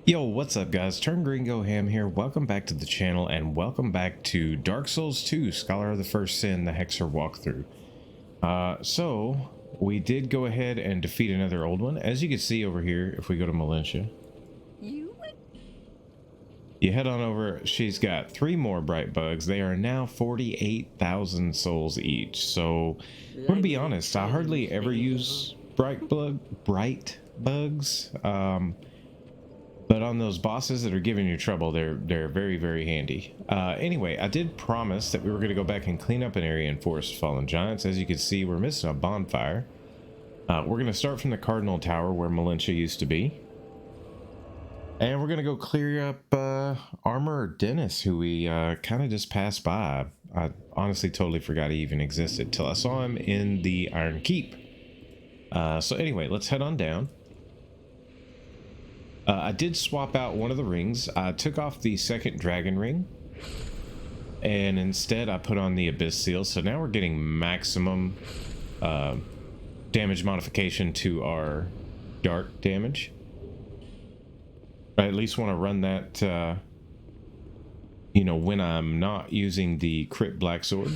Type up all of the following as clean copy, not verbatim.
Yo, what's up guys? TurnGreenGoHAM here. Welcome back to the channel and welcome back to Dark Souls 2, Scholar of the First Sin, the Hexer walkthrough. So we did go ahead and defeat another old one. As you can see over here, if we go to Militia, you head on over, she's got 3 more bright bugs. They are now 48,000 souls each. So I'm gonna be honest, I hardly ever use bright bugs. But on those bosses that are giving you trouble, they're very, very handy. Anyway, I did promise that we were going to go back and clean up an area in Forest Fallen Giants. As you can see, we're missing a bonfire. We're going to start from the Cardinal Tower where Militia used to be. And we're going to go clear up Armorer Dennis, who we kind of just passed by. I honestly totally forgot he even existed till I saw him in the Iron Keep. So anyway, let's head on down. I did swap out one of the rings. I took off the second dragon ring, and instead I put on the abyss seal. So now we're getting maximum damage modification to our dark damage. I at least want to run that, you know, when I'm not using the crit black sword.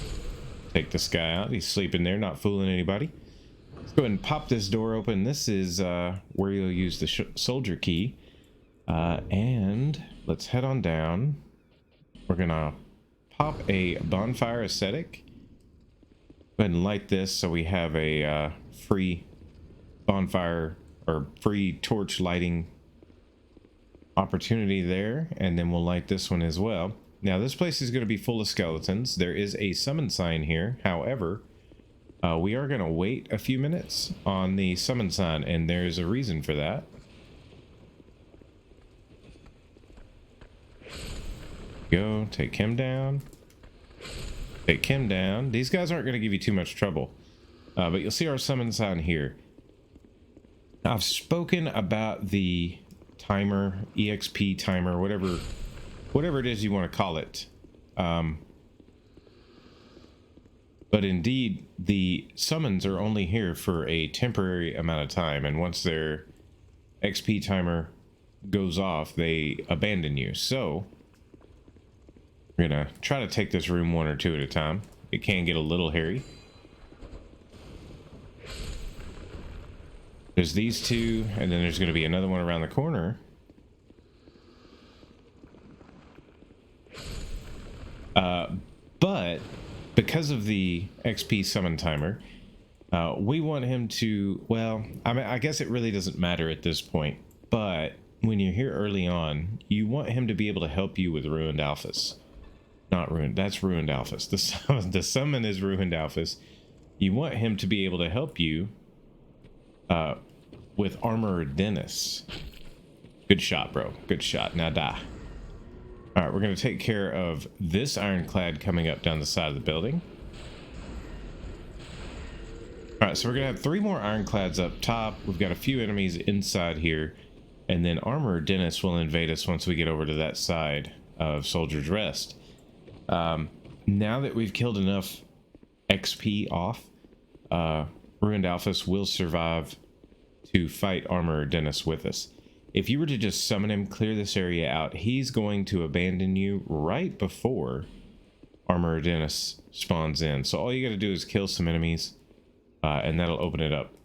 Take this guy out. He's sleeping there, not fooling anybody. Let's go ahead and pop this door open. This is where you'll use the soldier key. And let's head on down. We're gonna pop a bonfire ascetic. Go ahead and light this so we have a free bonfire or free torch lighting opportunity there. And then we'll light this one as well. Now this place is going to be full of skeletons. There is a summon sign here. However, we are going to wait a few minutes on the summon sign, and there's a reason for that. Go, take him down. Take him down. These guys aren't going to give you too much trouble. But you'll see our summon sign here. I've spoken about the timer, EXP timer, whatever it is you want to call it. But indeed, the summons are only here for a temporary amount of time, and once their XP timer goes off, they abandon you. So we're gonna try to take this room 1 or 2 at a time. It can get a little hairy. There's these 2, and then there's gonna be another one around the corner. But because of the XP summon timer, we want him to, well, I mean, I guess it really doesn't matter at this point, but when you're here early on, you want him to be able to help you with Ruined Alphas. Not Ruined, that's Ruined Alphas. The summon is Ruined Alphas. You want him to be able to help you with Armorer Dennis. Good shot, bro. Good shot. Now die. All right, we're going to take care of this ironclad coming up down the side of the building. All right, so we're going to have 3 more ironclads up top. We've got a few enemies inside here, and then Armorer Dennis will invade us once we get over to that side of Soldier's Rest. Now that we've killed enough XP off, Ruined Alphas will survive to fight Armorer Dennis with us. If you were to just summon him, clear this area out, he's going to abandon you right before Armorer Dennis spawns in. So all you got to do is kill some enemies, and that'll open it up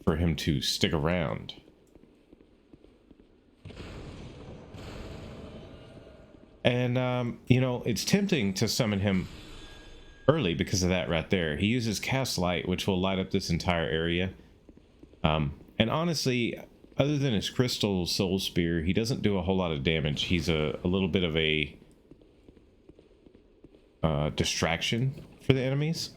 for him to stick around. And, you know, it's tempting to summon him early because of that right there. He uses Cast Light, which will light up this entire area. And honestly, other than his crystal soul spear, he doesn't do a whole lot of damage. He's a little bit of a distraction for the enemies.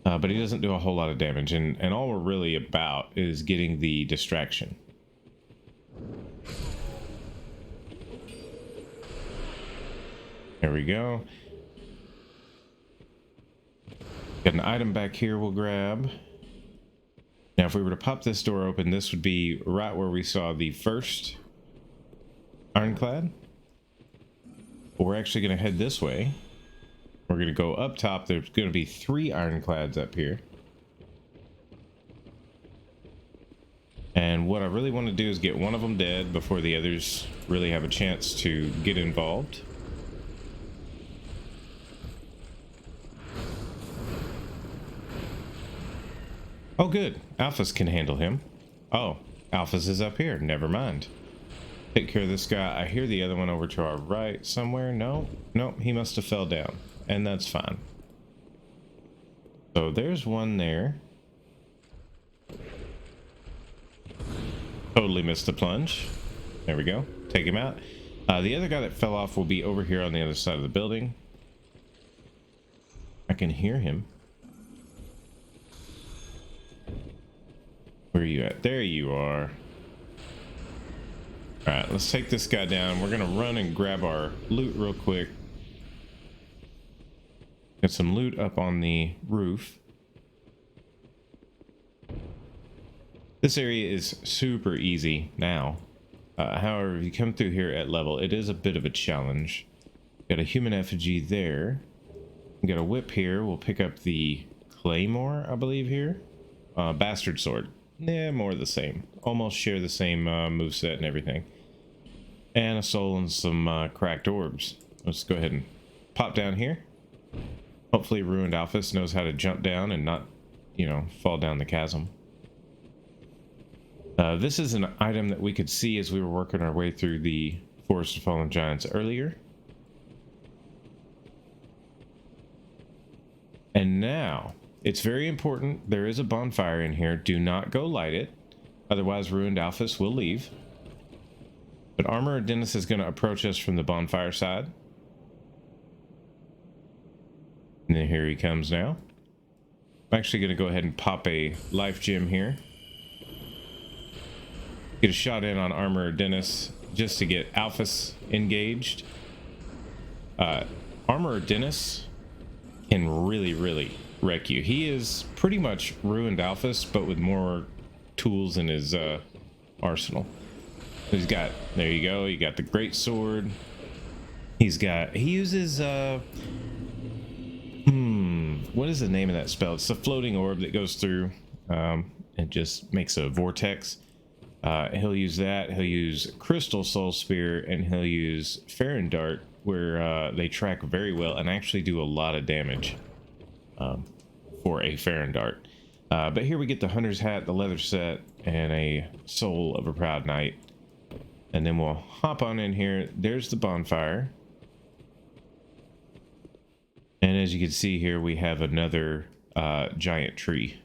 But he doesn't do a whole lot of damage, and all we're really about is getting the distraction. There we go. Got an item back here we'll grab. Now, if we were to pop this door open, this would be right where we saw the first ironclad. But we're actually going to head this way. We're going to go up top. There's going to be 3 ironclads up here. And And what I really want to do is get one of them dead before the others really have a chance to get involved. Oh good, Alphas can handle him. Oh, Alphas is up here, never mind. Take care of this guy. I hear the other one over to our right somewhere. No, he must have fell down, and that's fine. So there's one there. Totally missed the plunge. There we go, take him out. The other guy that fell off will be over here on the other side of the building. I can hear him. Where are you at? There you are. Alright, let's take this guy down. We're gonna run and grab our loot real quick. Got some loot up on the roof. This area is super easy now. However, if you come through here at level, it is a bit of a challenge. Got a human effigy there. We got a whip here. We'll pick up the claymore, I believe, here. Bastard sword. Yeah, more of the same. Almost share the same moveset and everything. And a soul and some cracked orbs. Let's go ahead and pop down here. Hopefully Ruined Alphas knows how to jump down and not, you know, fall down the chasm. This is an item that we could see as we were working our way through the Forest of Fallen Giants earlier. And now, it's very important, there is a bonfire in here. Do not go light it, otherwise Ruined Alphas will leave. But Armor Dennis is going to approach us from the bonfire side. And then here he comes now. I'm actually going to go ahead and pop a life gem here. Get a shot in on Armor Dennis just to get Alphas engaged. Armor Dennis can really wreck you. He is pretty much Ruined Alphas, but with more tools in his arsenal. He's got, there you go, you got the great sword. He uses what is the name of that spell? It's the floating orb that goes through and just makes a vortex. He'll use that. He'll use Crystal Soul Spear, and he'll use Farron Dart, where they track very well and actually do a lot of damage for a Farron Dart. But here we get the Hunter's Hat, the leather set, and a Soul of a Proud Knight. And then we'll hop on in here. There's the bonfire. And as you can see here, we have another giant tree.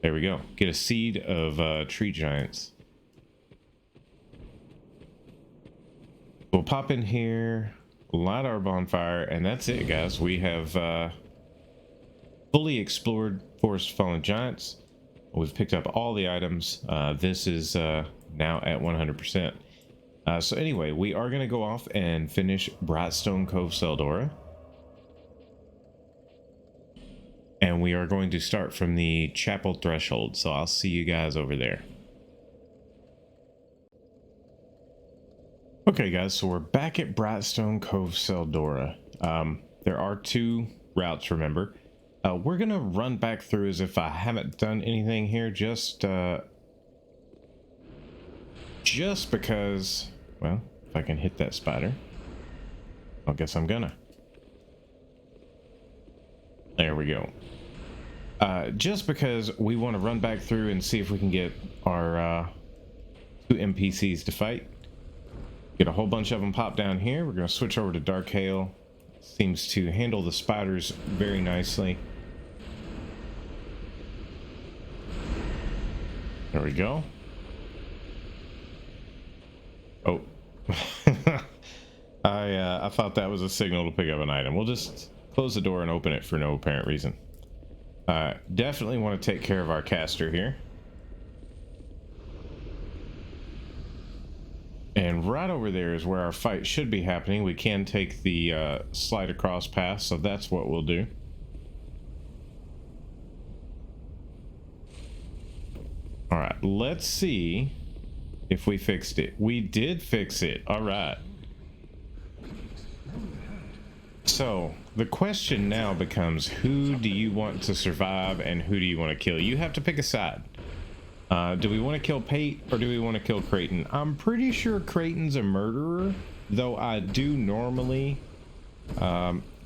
There we go. Get a seed of tree giants. We'll pop in here, light our bonfire, and that's it, guys. We have fully explored Forest of Fallen Giants. We've picked up all the items. This is now at 100%. So anyway, we are going to go off and finish Brightstone Cove Seldora. And we are going to start from the chapel threshold. So I'll see you guys over there. Okay guys, so we're back at Brightstone Cove Seldora. There are two routes, remember. We're gonna run back through as if I haven't done anything here, just because, well, if I can hit that spider, I guess I'm gonna. There we go. Just because we want to run back through and see if we can get our two NPCs to fight. Get a whole bunch of them pop down here. We're going to switch over to Dark Hail. Seems to handle the spiders very nicely. There we go. Oh. I thought that was a signal to pick up an item. We'll just close the door and open it for no apparent reason. Definitely want to take care of our caster here. And right over there is where our fight should be happening. We can take the slide across path, so that's what we'll do. All right, let's see if we fixed it. We did fix it. All right. So the question now becomes, who do you want to survive and who do you want to kill? You have to pick a side. Do we want to kill Pate or do we want to kill Creighton? I'm pretty sure Creighton's a murderer, though I do normally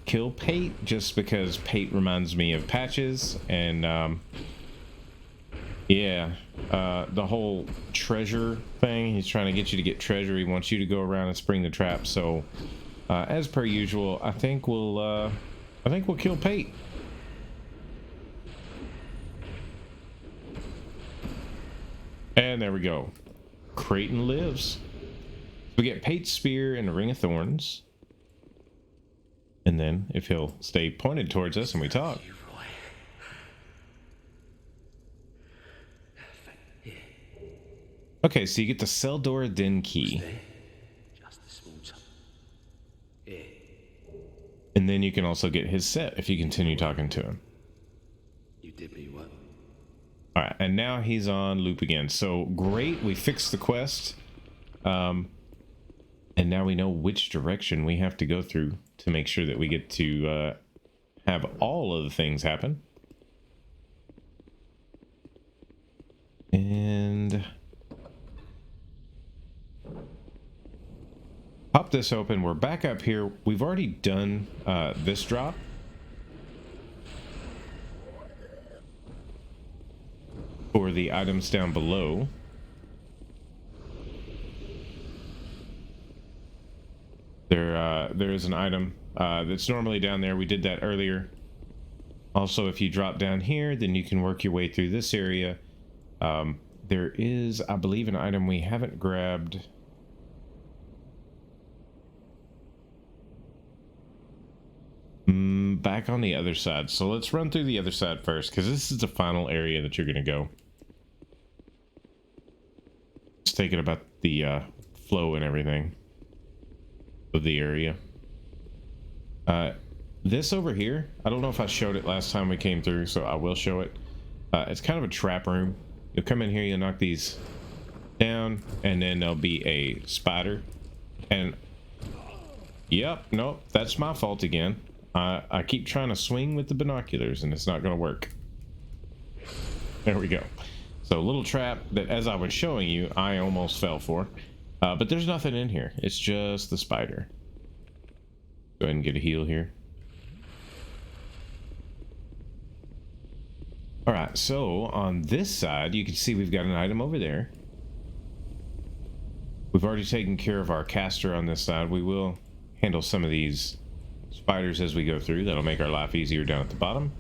kill Pate just because Pate reminds me of Patches, and yeah, the whole treasure thing. He's trying to get you to get treasure. He wants you to go around and spring the trap. So as per usual, I think we'll kill Pate. And there we go. Creighton lives. We get Pate's spear and a ring of thorns. And then if he'll stay pointed towards us and we talk. Okay, so you get the Seldor Den key. And then you can also get his set if you continue talking to him. You did me well. Alright, and now he's on loop again. So great, we fixed the quest. And now we know which direction we have to go through to make sure that we get to have all of the things happen. And pop this open. We're back up here. We've already done this drop. For the items down below. There is an item that's normally down there. We did that earlier. Also, if you drop down here, then you can work your way through this area. There is, I believe, an item we haven't grabbed. Back on the other side. So let's run through the other side first, because this is the final area that you're going to go. Let's take it about the flow and everything of the area. This over here, I don't know if I showed it last time we came through, so I will show it. It's kind of a trap room. You'll come in here, you'll knock these down, and then there'll be a spider. And yep, nope, that's my fault again. I keep trying to swing with the binoculars and it's not going to work. There we go. So a little trap that, as I was showing you, I almost fell for. But there's nothing in here. It's just the spider. Go ahead and get a heal here. Alright, so on this side, you can see we've got an item over there. We've already taken care of our caster on this side. We will handle some of these spiders as we go through. That'll make our life easier down at the bottom.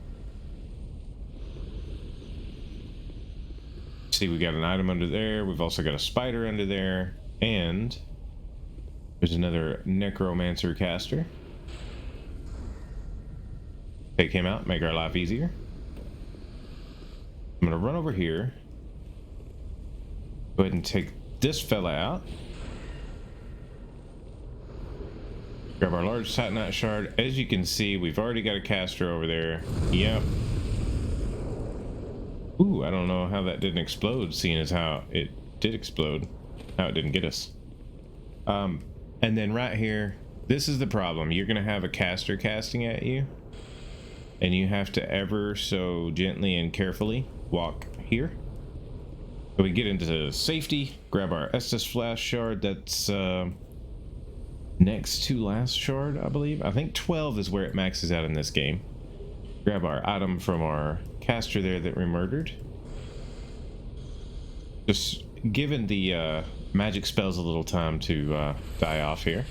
See, we got an item under there. We've also got a spider under there. And there's another necromancer caster. Take him out, make our life easier. I'm gonna run over here. Go ahead and take this fella out. Grab our large titanite shard. As you can see, we've already got a caster over there. Yep. Ooh, I don't know how that didn't explode, seeing as how it did explode. How it didn't get us. And then right here, this is the problem. You're gonna have a caster casting at you, and you have to ever so gently and carefully walk here. So we get into safety, grab our Estus Flash shard. That's next to last shard, I believe. I think 12 is where it maxes out in this game. Grab our item from our caster there that we murdered. Just giving the magic spells a little time to die off here.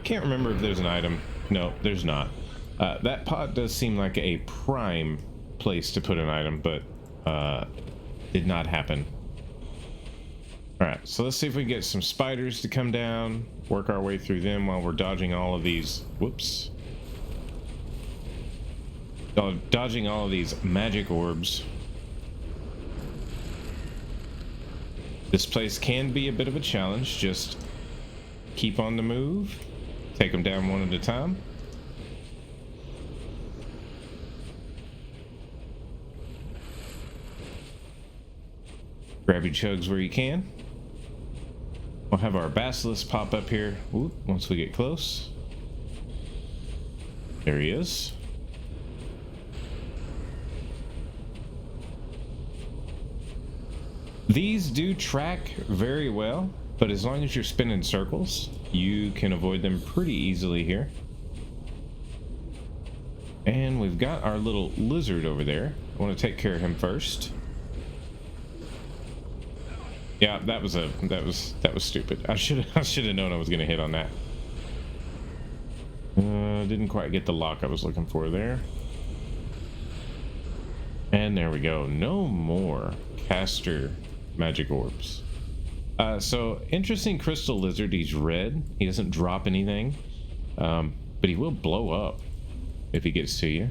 Can't remember if there's an item. No, there's not. That pot does seem like a prime place to put an item, but did not happen. Alright, so let's see if we can get some spiders to come down, work our way through them while we're dodging all of these. Whoops. Dodging all of these magic orbs. This place can be a bit of a challenge. Just keep on the move. Take them down one at a time. Grab your chugs where you can. We'll have our basilisk pop up here. Ooh, once we get close. There he is. These do track very well, but as long as you're spinning circles, you can avoid them pretty easily here. And we've got our little lizard over there. I want to take care of him first. Yeah, that was stupid. I should have known I was going to hit on that. Didn't quite get the lock I was looking for there. And there we go. No more caster magic orbs. So interesting crystal lizard. He's red. He doesn't drop anything, but he will blow up if he gets to you.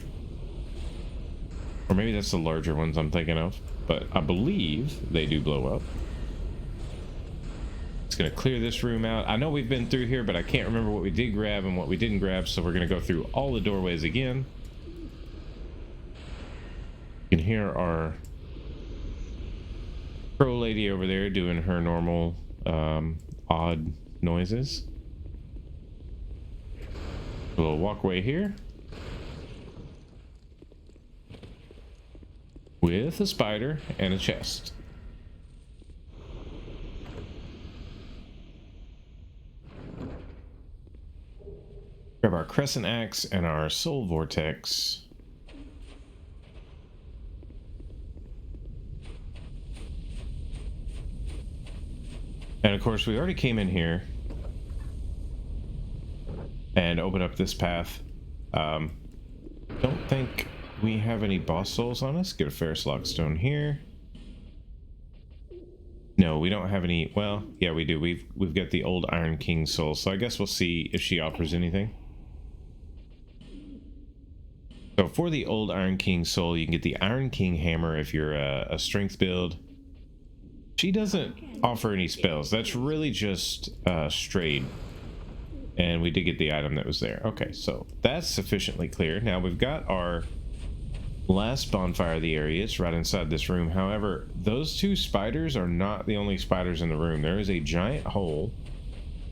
Or maybe that's the larger ones I'm thinking of, but I believe they do blow up. It's gonna clear this room out. I know we've been through here, but I can't remember what we did grab and what we didn't grab, so we're gonna go through all the doorways again. You can hear our crow lady over there doing her normal odd noises. A little walkway here with a spider and a chest. Grab our crescent axe and our soul vortex. And of course, we already came in here and opened up this path. Don't think we have any boss souls on us. Get a Ferris Lockstone here. No, we don't have any. Well, yeah, we do. We've got the old Iron King soul, so I guess we'll see if she offers anything. So for the old Iron King soul, you can get the Iron King hammer if you're a strength build. She doesn't offer any spells. That's really just strayed. And we did get the item that was there. Okay, so that's sufficiently clear. Now we've got our last bonfire of the area. It's right inside this room. However, those two spiders are not the only spiders in the room. There is a giant hole.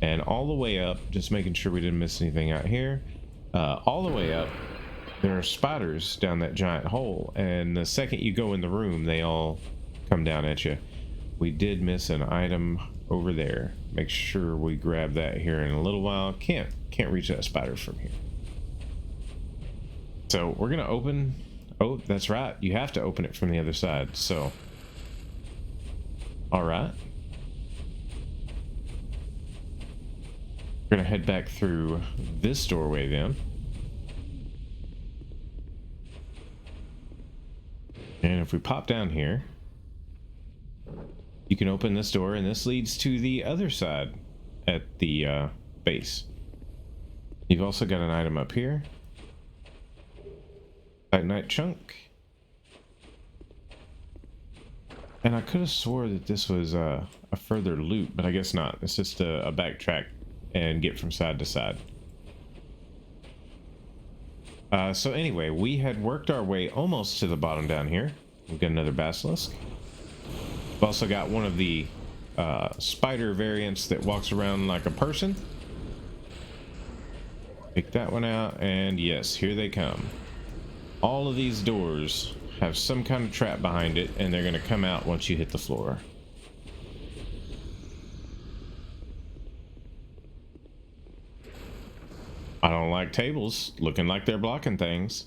And all the way up, just making sure we didn't miss anything out here. All the way up, there are spiders down that giant hole. And the second you go in the room, they all come down at you. We did miss an item over there. Make sure we grab that here in a little while. Can't reach that spider from here. So we're gonna open. Oh, that's right. You have to open it from the other side. So, all right. We're gonna head back through this doorway then. And if we pop down here, you can open this door, and this leads to the other side at the base. You've also got an item up here. Titanite chunk. And I could have swore that this was a further loop, but I guess not. It's just a backtrack and get from side to side. So anyway, we had worked our way almost to the bottom down here. We've got another basilisk. We've also got one of the spider variants that walks around like a person. Pick that one out, and yes, here they come. All of these doors have some kind of trap behind it, and they're going to come out once you hit the floor. I don't like tables looking like they're blocking things.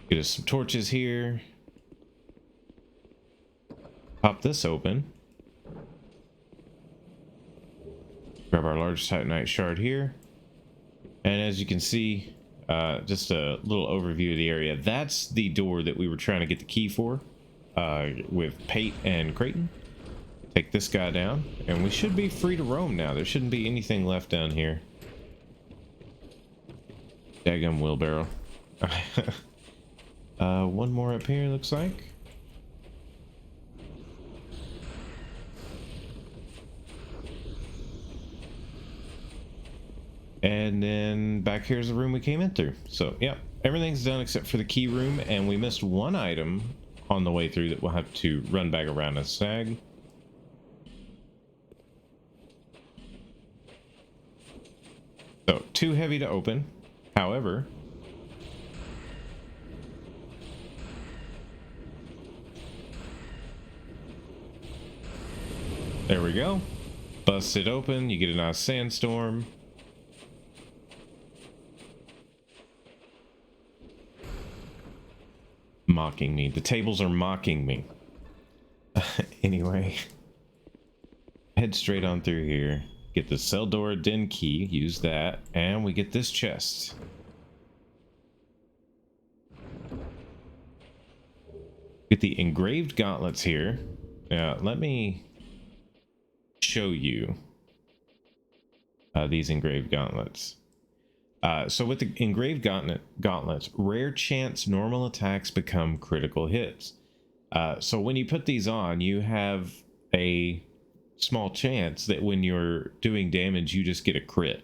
Get us some torches here. Pop this open. Grab our large titanite shard here. And as you can see, just a little overview of the area. That's the door that we were trying to get the key for with Pate and Creighton. Take this guy down, and we should be free to roam now. There shouldn't be anything left down here. Daggum wheelbarrow. One more up here, looks like. And then back here's the room we came in through. So, yeah, everything's done except for the key room, and we missed one item on the way through that we'll have to run back around and snag. So, too heavy to open. However, there we go. Bust it open, you get a nice sandstorm. Mocking me. The tables are mocking me. Anyway, head straight on through here. Get the cell door den key, use that, and we get this chest. Get the engraved gauntlets here. Let me show you these engraved gauntlets. So with the engraved gauntlets, rare chance normal attacks become critical hits. So when you put these on, you have a small chance that when you're doing damage, you just get a crit,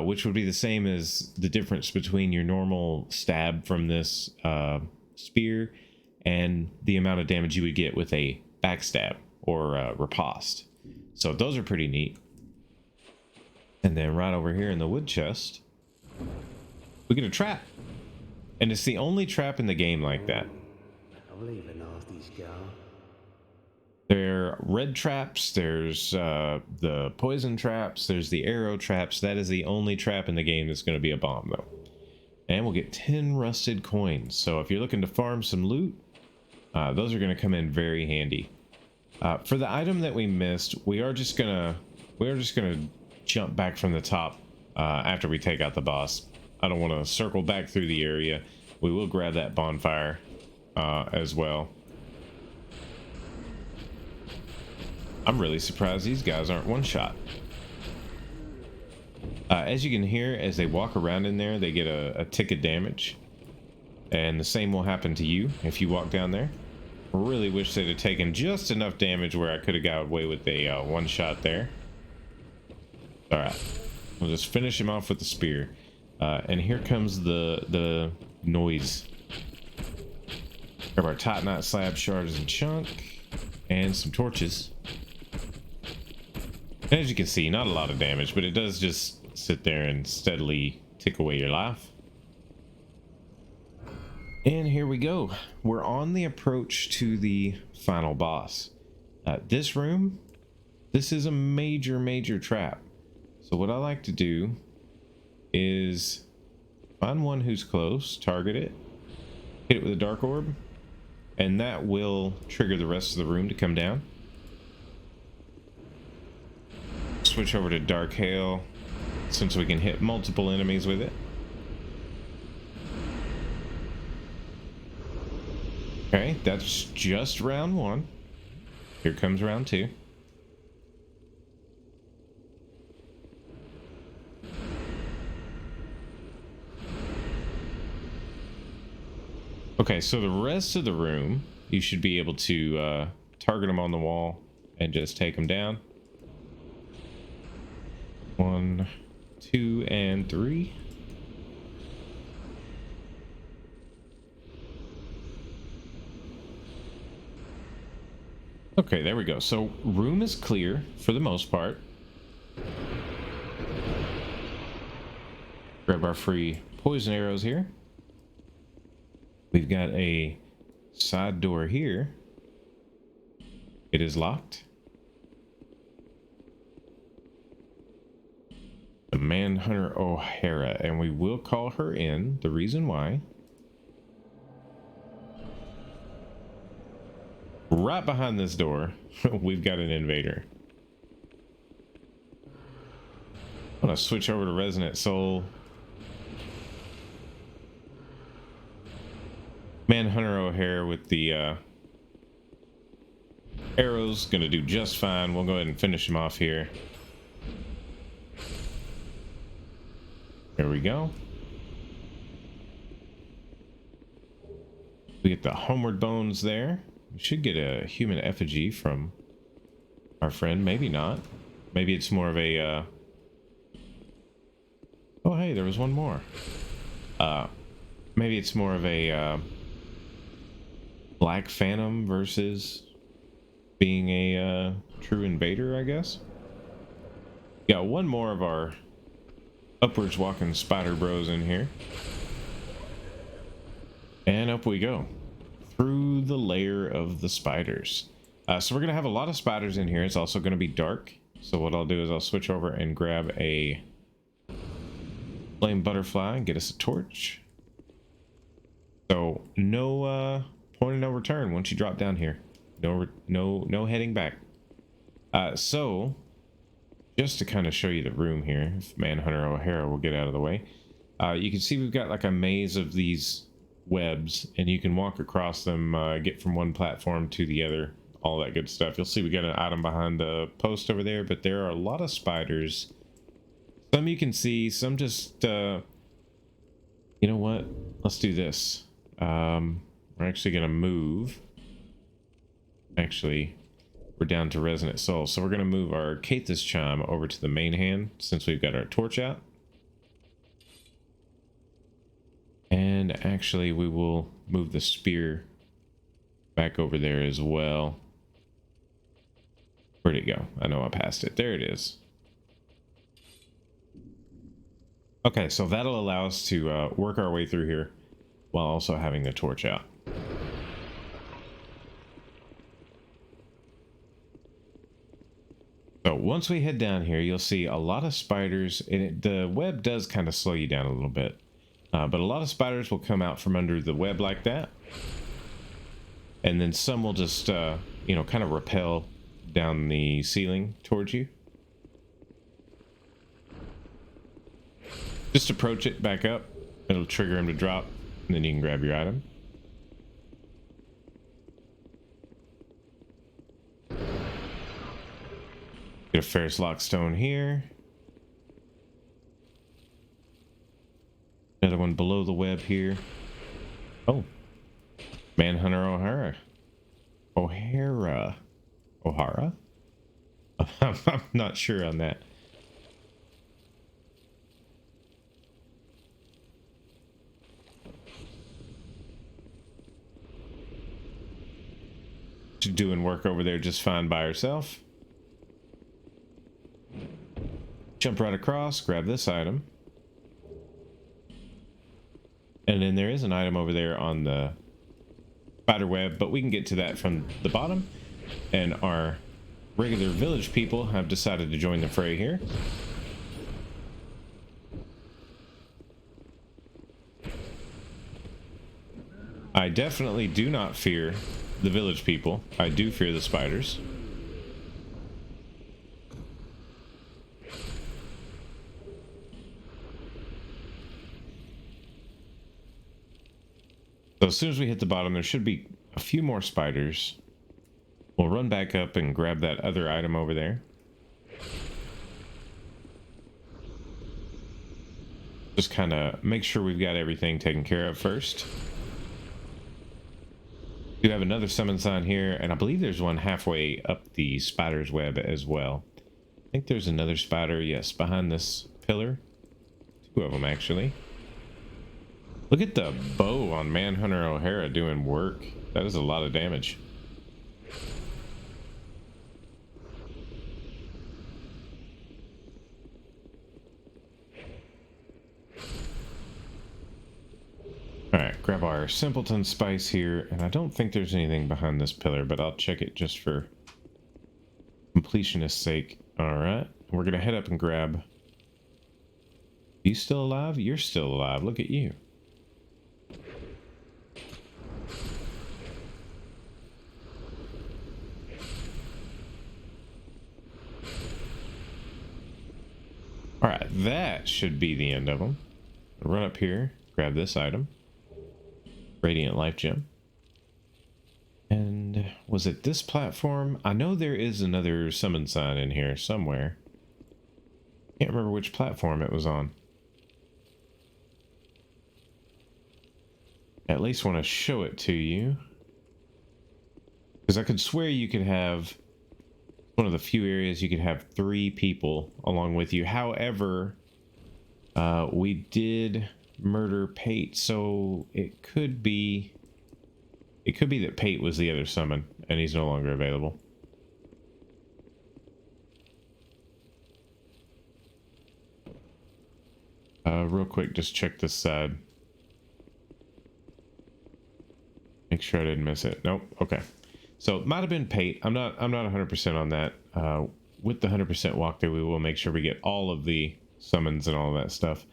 which would be the same as the difference between your normal stab from this spear and the amount of damage you would get with a backstab or riposte. So those are pretty neat. And then right over here in the wood chest, we get a trap, and it's the only trap in the game like that. There are red traps, there's the poison traps, there's the arrow traps. That is the only trap in the game that's going to be a bomb, though. And we'll get 10 rusted coins. So if you're looking to farm some loot, those are going to come in very handy. For the item that we missed, we are just gonna jump back from the top after we take out the boss. I don't want to circle back through the area. We will grab that bonfire as well. I'm really surprised these guys aren't one shot. As you can hear, as they walk around in there, they get a tick of damage, and the same will happen to you if you walk down there. Really wish they'd have taken just enough damage where I could have got away with a one shot there. All right, we'll just finish him off with the spear. And here comes the noise. Grab our Titanite slab shards and chunk, and some torches. And as you can see, not a lot of damage, but it does just sit there and steadily tick away your life. And here we go. We're on the approach to the final boss. This room, this is a major trap. So what I like to do is find one who's close, target it, hit it with a dark orb, and that will trigger the rest of the room to come down. Switch over to Dark Hail, since we can hit multiple enemies with it. Okay, that's just round one. Here comes round two. Okay, so the rest of the room, you should be able to target them on the wall and just take them down. 1, 2, and 3. Okay, there we go. So room is clear for the most part. Grab our free poison arrows here. We've got a side door here. It is locked. The Manhunter O'Hara, and we will call her in. The reason why. Right behind this door, we've got an invader. I'm gonna switch over to Resonant Soul. Manhunter O'Hara with the arrows, gonna do just fine. We'll go ahead and finish him off here. There we go. We get the Homeward Bones there. We should get a human effigy from our friend. Maybe not. Maybe it's more of a... Oh, hey, there was one more. Maybe it's more of a Black Phantom versus being a true invader, I guess. Got one more of our upwards walking spider bros in here. And up we go. Through the layer of the spiders. So we're going to have a lot of spiders in here. It's also going to be dark. So what I'll do is I'll switch over and grab a flame butterfly and get us a torch. So no point of no return once you drop down here. No heading back. So just to kind of show you the room here, if Manhunter O'Hara will get out of the way, you can see we've got like a maze of these webs, and you can walk across them, get from one platform to the other, all that good stuff. You'll see we got an item behind the post over there, but there are a lot of spiders. Some you can see, some just you know what, let's do this. We're actually gonna move. Actually, we're down to Resonant Soul, so we're gonna move our Kathis Chime over to the main hand since we've got our torch out. And actually, we will move the spear back over there as well. Where'd it go? I know I passed it. There it is. Okay, so that'll allow us to work our way through here while also having the torch out. So once we head down here, you'll see a lot of spiders. And the web does kind of slow you down a little bit. But a lot of spiders will come out from under the web like that. And then some will just, you know, kind of rappel down the ceiling towards you. Just approach it back up. It'll trigger him to drop. And then you can grab your item. Get a Ferrous Lockstone here. Another one below the web here. Oh, Manhunter O'Hara. O'Hara. I'm not sure on that. She's doing work over there just fine by herself. Jump right across, grab this item. And then there is an item over there on the spider web, but we can get to that from the bottom. And our regular village people have decided to join the fray here. I definitely do not fear the village people. I do fear the spiders. So as soon as we hit the bottom, there should be a few more spiders. We'll run back up and grab that other item over there. Just kind of make sure we've got everything taken care of first. We have another summon sign here, and I believe there's one halfway up the spider's web as well. I think there's another spider, yes, behind this pillar. Two of them, actually. Look at the bow on Manhunter O'Hara doing work. That is a lot of damage. Alright, grab our Simpleton Spice here, and I don't think there's anything behind this pillar, but I'll check it just for completionist's sake. Alright, we're gonna head up and grab... You still alive? You're still alive. Look at you. Alright, that should be the end of them. Run up here, grab this item. Radiant Life Gem. And was it this platform? I know there is another summon sign in here somewhere. Can't remember which platform it was on. At least want to show it to you. Because I could swear you could have... One of the few areas you could have 3 people along with you. However, we did murder Pate, so it could be It could be that Pate was the other summon, and he's no longer available. Real quick, just check this side. Make sure I didn't miss it. Nope. Okay. So it might have been Pate. I'm not 100% on that. With the 100% walkthrough, we will make sure we get all of the summons and all of that stuff.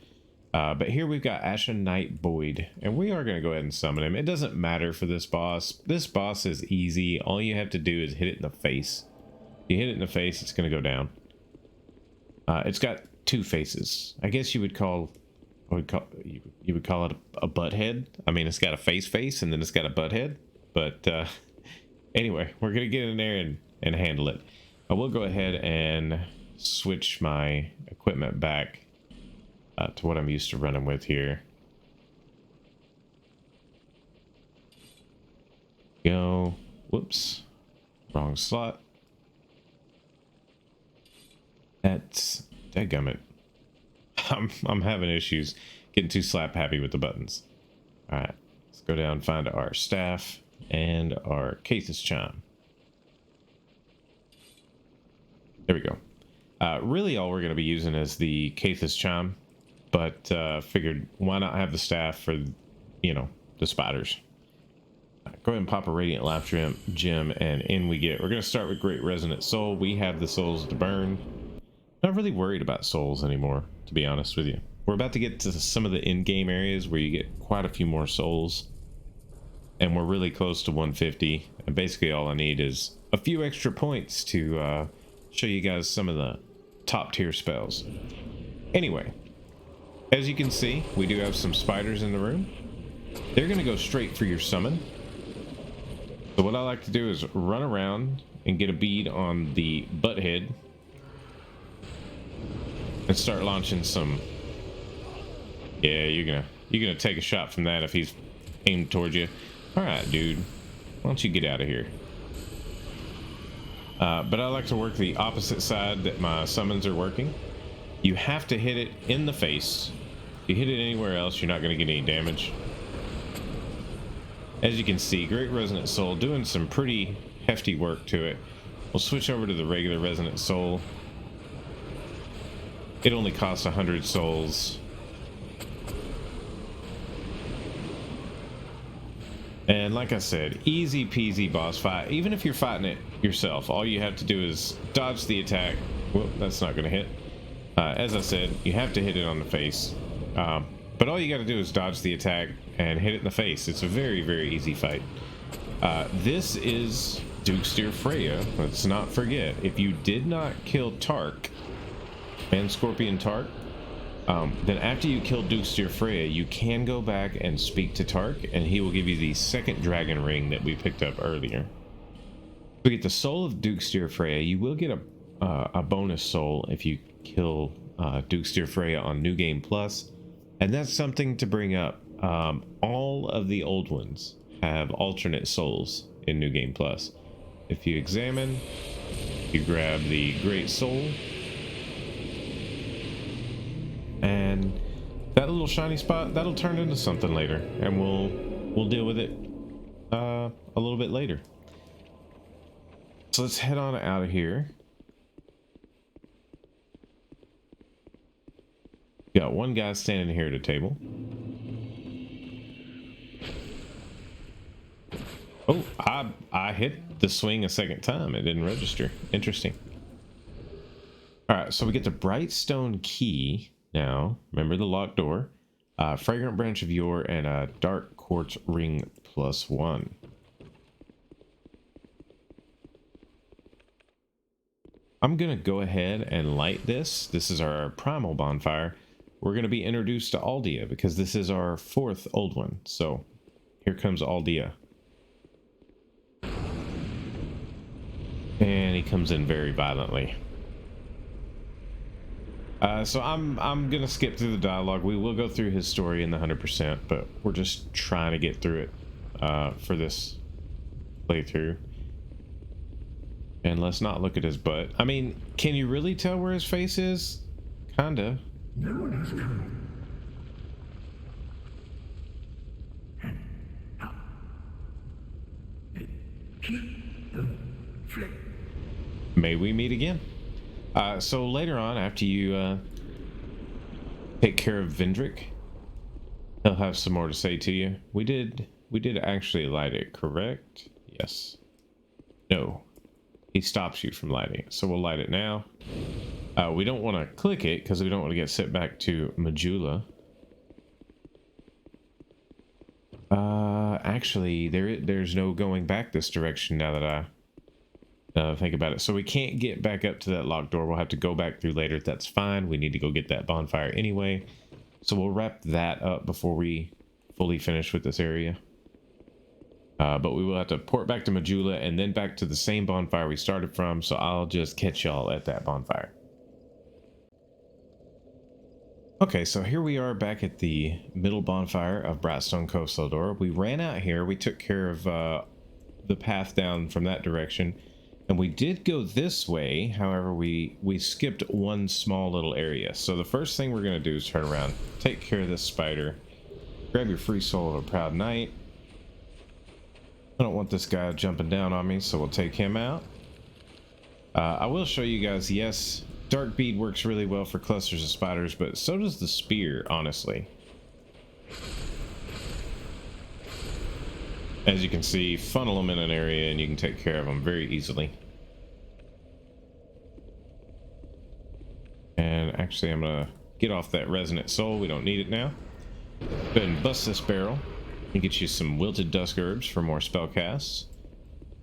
But here we've got Ashen Knight Boyd, and we are going to go ahead and summon him. It doesn't matter for this boss. This boss is easy. All you have to do is hit it in the face. If you hit it in the face, it's going to go down. It's got two faces. I guess you would call it a butt head. I mean, it's got a face, and then it's got a butt head. But anyway, we're going to get in there and handle it. I will go ahead and switch my equipment back to what I'm used to running with here. Go. Whoops. Wrong slot. That's dadgummit. I'm having issues getting too slap happy with the buttons. Alright. Let's go down and find our staff and our Cathis Chime. There we go. Really all we're going to be using is the Cathis Chime. But figured why not have the staff for, you know, the spiders. Go ahead and pop a Radiant Life gem, and in we get. We're going to start with Great Resonant Soul. We have the souls to burn. Not really worried about souls anymore, to be honest with you. We're about to get to some of the in-game areas where you get quite a few more souls. And we're really close to 150. And basically all I need is a few extra points to show you guys some of the top tier spells. Anyway. As you can see, we do have some spiders in the room. They're going to go straight for your summon. So what I like to do is run around and get a bead on the butt head and start launching some. Yeah, you're gonna take a shot from that if he's aimed towards you. All right, dude, why don't you get out of here? But I like to work the opposite side that my summons are working. You have to hit it in the face. If you hit it anywhere else, you're not going to get any damage. As you can see, Great Resonant Soul doing some pretty hefty work to it. We'll switch over to the regular Resonant Soul. It only costs 100 souls. And like I said, easy peasy boss fight. Even if you're fighting it yourself, all you have to do is dodge the attack. Well, that's not going to hit. As I said, you have to hit it on the face. But all you got to do is dodge the attack and hit it in the face. It's a very, very easy fight. This is Dukesteer Freya. Let's not forget, if you did not kill Tark and Scorpion Tark, then after you kill Dukesteer Freya, you can go back and speak to Tark, and he will give you the second dragon ring that we picked up earlier. If we get the soul of Dukesteer Freya, you will get a bonus soul if you kill Dukesteer Freya on New Game Plus. And that's something to bring up. All of the old ones have alternate souls in New Game Plus. If you examine, you grab the Great Soul, and that little shiny spot, that'll turn into something later, and we'll deal with it a little bit later. So let's head on out of here. Got one guy standing here at a table. Oh, I hit the swing a second time. It didn't register. Interesting. All right, so we get the Brightstone key now. Remember the locked door. Fragrant Branch of Yore and a Dark Quartz Ring +1. I'm going to go ahead and light this. This is our primal bonfire. We're going to be introduced to Aldea because this is our fourth old one. So here comes Aldea. And he comes in very violently. So I'm going to skip through the dialogue. We will go through his story in the 100%, but we're just trying to get through it for this playthrough. And let's not look at his butt. I mean, can you really tell where his face is? Kinda. No one has come. May we meet again. So later on, after you take care of Vendrick, he'll have some more to say to you. We did actually light it, correct? Yes. No. He stops you from lighting it, so we'll light it now. We don't want to click it because we don't want to get sent back to Majula. Actually, there's no going back this direction now that I think about it. So we can't get back up to that locked door. We'll have to go back through later. That's fine. We need to go get that bonfire anyway. So we'll wrap that up before we fully finish with this area. But we will have to port back to Majula and then back to the same bonfire we started from. So I'll just catch y'all at that bonfire. Okay, so here we are back at the middle bonfire of Brightstone Cove Seldora. We ran out here. We took care of the path down from that direction. And we did go this way. However, we skipped one small little area. So the first thing we're going to do is turn around, take care of this spider, grab your free soul of a proud knight. I don't want this guy jumping down on me, so we'll take him out. I will show you guys, yes, dark bead works really well for clusters of spiders, but so does the spear, honestly. As you can see, funnel them in an area and you can take care of them very easily. And actually, I'm gonna get off that resonant soul. We don't need it now. Go ahead and bust this barrel and get you some wilted dusk herbs for more spell casts.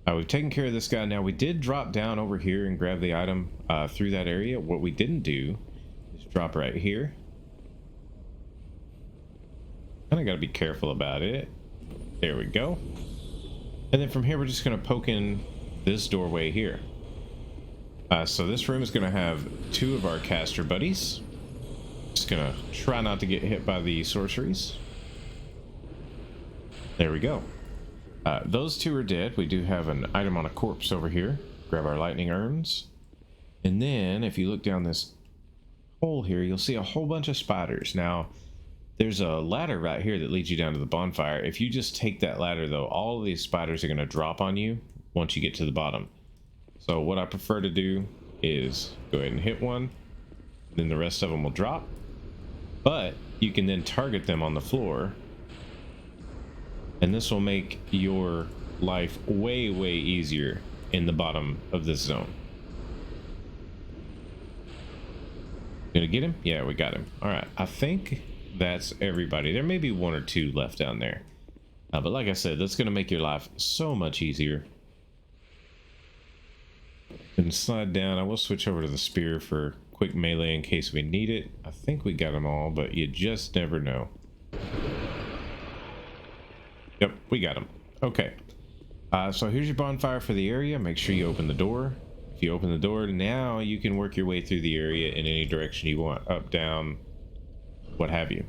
We've taken care of this guy. Now we did drop down over here and grab the item through that area. What we didn't do is drop right here. Kind of got to be careful about it. There we go. And then from here we're just going to poke in this doorway here. So this room is going to have two of our caster buddies. Just going to try not to get hit by the sorceries. There we go. Those two are dead. We do have an item on a corpse over here. Grab our lightning urns. And then if you look down this hole here, you'll see a whole bunch of spiders. Now, there's a ladder right here that leads you down to the bonfire. If you just take that ladder, though, all of these spiders are going to drop on you once you get to the bottom. So what I prefer to do is go ahead and hit one. Then the rest of them will drop. But you can then target them on the floor. And this will make your life way, way easier in the bottom of this zone. Gonna get him? Yeah, we got him. All right, I think that's everybody. There may be one or two left down there. But like I said, that's gonna make your life so much easier. And slide down. I will switch over to the spear for quick melee in case we need it. I think we got them all, but you just never know. Yep, we got them. Okay. So here's your bonfire for the area. Make sure you open the door. If you open the door, now you can work your way through the area in any direction you want. Up, down, what have you.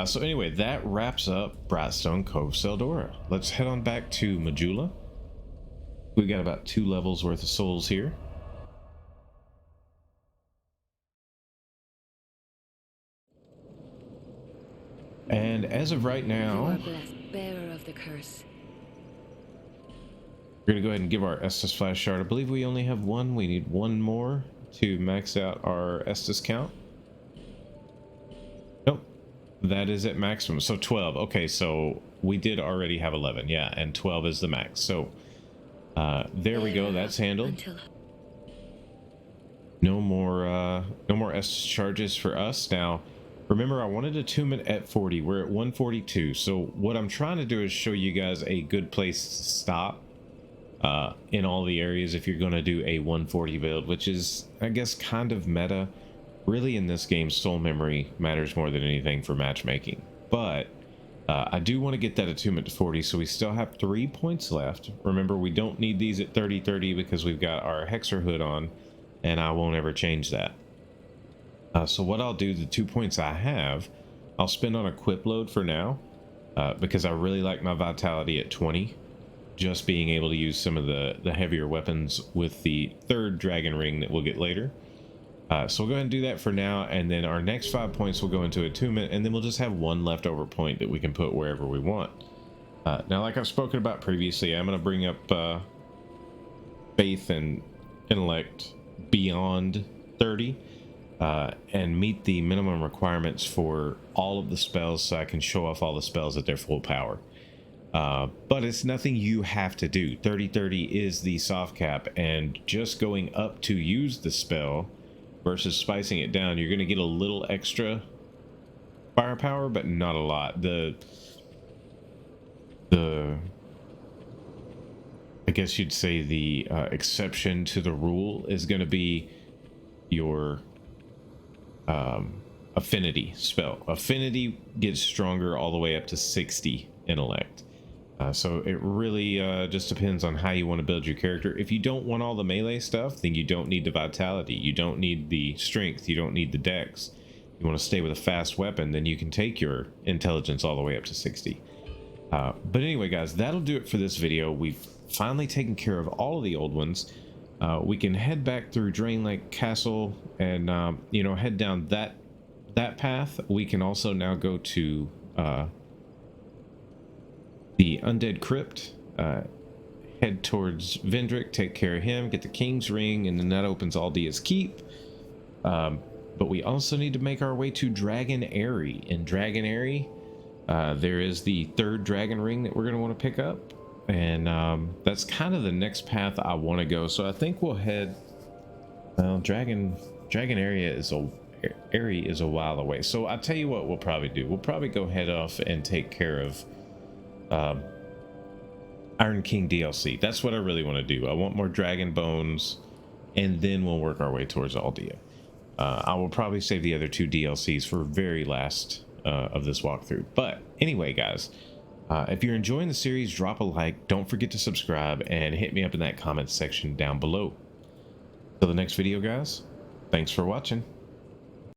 So anyway, that wraps up Brightstone Cove Seldora. Let's head on back to Majula. We got about 2 levels worth of souls here. And as of right now, you are blessed, bearer of the curse. We're gonna go ahead and give our Estus Flash Shard. I believe we only have one. We need one more to max out our Estus count. Nope, that is at maximum. So 12. Okay, so we did already have 11. Yeah, and 12 is the max. So there we go. That's handled. No more Estus charges for us now. Remember, I wanted to tune it at 40. We're at 142. So what I'm trying to do is show you guys a good place to stop in all the areas if you're going to do a 140 build, which is, I guess, kind of meta. Really, in this game, soul memory matters more than anything for matchmaking. But I do want to get that attunement to 40, so we still have 3 points left. Remember, we don't need these at 30-30 because we've got our Hexer hood on, and I won't ever change that. So what I'll do, the 2 points I have, I'll spend on equip load for now, because I really like my vitality at 20. Just being able to use some of the heavier weapons with the 3rd dragon ring that we'll get later. So we'll go ahead and do that for now, and then our next 5 points will go into attunement, and then we'll just have 1 leftover point that we can put wherever we want. Now, like I've spoken about previously, I'm going to bring up faith and intellect beyond 30 and meet the minimum requirements for all of the spells so I can show off all the spells at their full power. But it's nothing you have to do. 30-30 is the soft cap, and just going up to use the spell versus spicing it down, you're going to get a little extra firepower, but not a lot. The I guess you'd say the exception to the rule is going to be your affinity spell. Affinity gets stronger all the way up to 60 intellect. So it really just depends on how you want to build your character. If you don't want all the melee stuff, then you don't need the vitality. You don't need the strength. You don't need the dex. You want to stay with a fast weapon, then you can take your intelligence all the way up to 60. But anyway, guys, that'll do it for this video. We've finally taken care of all of the old ones. We can head back through Drangleic Castle and you know, head down that path. We can also now go to the Undead Crypt, head towards Vendrick, take care of him, get the King's Ring, and then that opens Aldea's Keep. But we also need to make our way to Dragon Eyrie. In Dragon Eyrie, there is the third dragon ring that we're going to want to pick up, and that's kind of the next path I want to go. So I think we'll head. Well, Dragon Eyrie is a while away. So I'll tell you what we'll probably do. We'll probably go head off and take care of Iron King DLC. That's what I really want to do. I want more dragon bones, and then we'll work our way towards Aldea. I will probably save the other two DLCs for very last of this walkthrough. But anyway, guys, if you're enjoying the series, drop a like. Don't forget to subscribe and hit me up in that comment section down below. Till the next video, guys, thanks for watching.